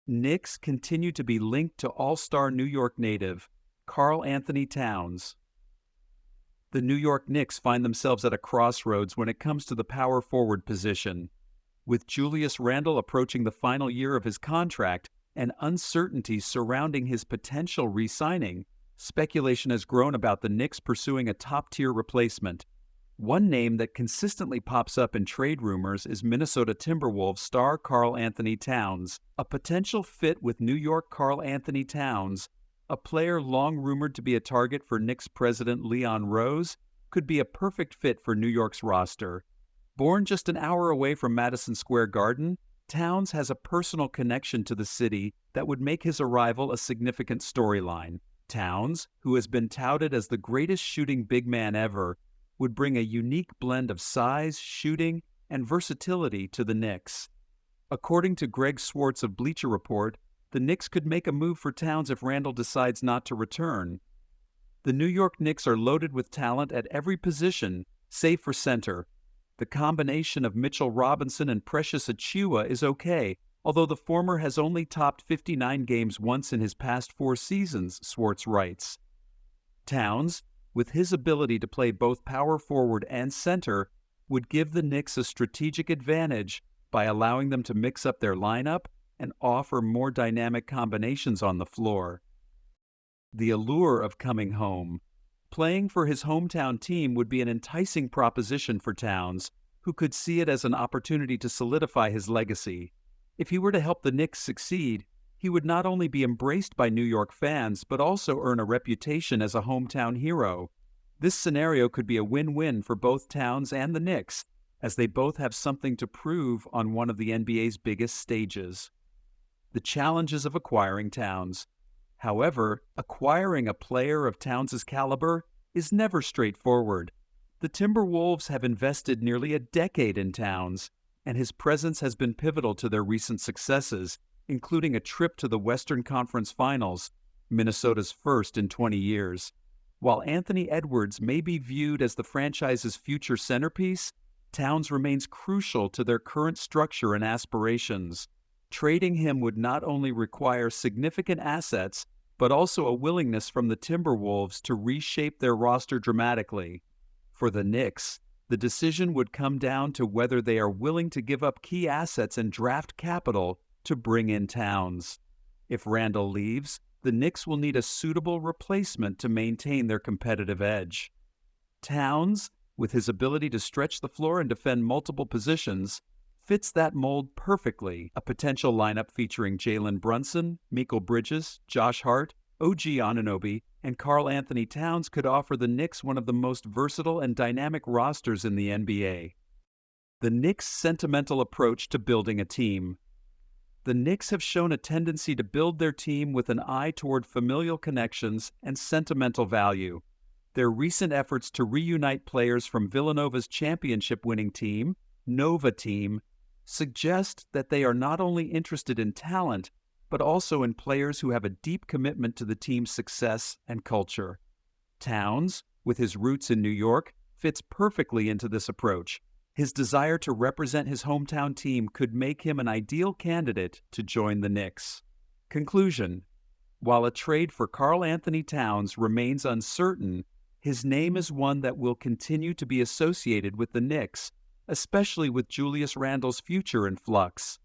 Knicks continue to be linked to All-Star New York native Karl Anthony Towns. The New York Knicks find themselves at a crossroads when it comes to the power forward position. With Julius Randle approaching the final year of his contract and uncertainty surrounding his potential re-signing, speculation has grown about the Knicks pursuing a top-tier replacement. One name that consistently pops up in trade rumors is Minnesota Timberwolves star Karl Anthony Towns. A potential fit with New York Karl Anthony Towns, a player long rumored to be a target for Knicks president Leon Rose, could be a perfect fit for New York's roster. Born just an hour away from Madison Square Garden, Towns has a personal connection to the city that would make his arrival a significant storyline. Towns, who has been touted as the greatest shooting big man ever, would bring a unique blend of size, shooting, and versatility to the Knicks. According to Greg Swartz of Bleacher Report, the Knicks could make a move for Towns if Randle decides not to return. The New York Knicks are loaded with talent at every position, save for center. The combination of Mitchell Robinson and Precious Achiuwa is okay, although the former has only topped 59 games once in his past 4 seasons, Swartz writes. Towns, with his ability to play both power forward and center, would give the Knicks a strategic advantage by allowing them to mix up their lineup and offer more dynamic combinations on the floor. The allure of coming home. Playing for his hometown team would be an enticing proposition for Towns, who could see it as an opportunity to solidify his legacy. If he were to help the Knicks succeed, he would not only be embraced by New York fans, but also earn a reputation as a hometown hero. This scenario could be a win-win for both Towns and the Knicks, as they both have something to prove on one of the NBA's biggest stages. The challenges of acquiring Towns. However, acquiring a player of Towns' caliber is never straightforward. The Timberwolves have invested nearly a decade in Towns, and his presence has been pivotal to their recent successes, including a trip to the Western Conference Finals, Minnesota's first in 20 years. While Anthony Edwards may be viewed as the franchise's future centerpiece, Towns remains crucial to their current structure and aspirations. Trading him would not only require significant assets, but also a willingness from the Timberwolves to reshape their roster dramatically. For the Knicks, the decision would come down to whether they are willing to give up key assets and draft capital to bring in Towns. If Randle leaves, the Knicks will need a suitable replacement to maintain their competitive edge. Towns, with his ability to stretch the floor and defend multiple positions, fits that mold perfectly. A potential lineup featuring Jalen Brunson, Mikal Bridges, Josh Hart, OG Anunoby, and Karl Anthony Towns could offer the Knicks one of the most versatile and dynamic rosters in the NBA. The Knicks' sentimental approach to building a team. The Knicks have shown a tendency to build their team with an eye toward familial connections and sentimental value. Their recent efforts to reunite players from Villanova's championship-winning team, Nova Team, suggest that they are not only interested in talent, but also in players who have a deep commitment to the team's success and culture. Towns, with his roots in New York, fits perfectly into this approach. His desire to represent his hometown team could make him an ideal candidate to join the Knicks. Conclusion: while a trade for Karl Anthony Towns remains uncertain, his name is one that will continue to be associated with the Knicks, especially with Julius Randle's future in flux.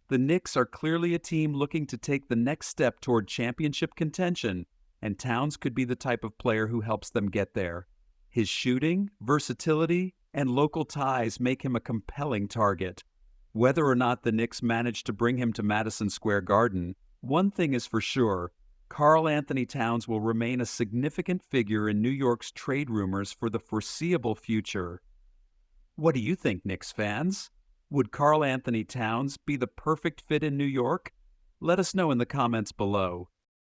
The Knicks are clearly a team looking to take the next step toward championship contention, and Towns could be the type of player who helps them get there. His shooting, versatility, and local ties make him a compelling target. Whether or not the Knicks manage to bring him to Madison Square Garden, one thing is for sure: Karl Anthony Towns will remain a significant figure in New York's trade rumors for the foreseeable future. What do you think, Knicks fans? Would Karl Anthony Towns be the perfect fit in New York? Let us know in the comments below.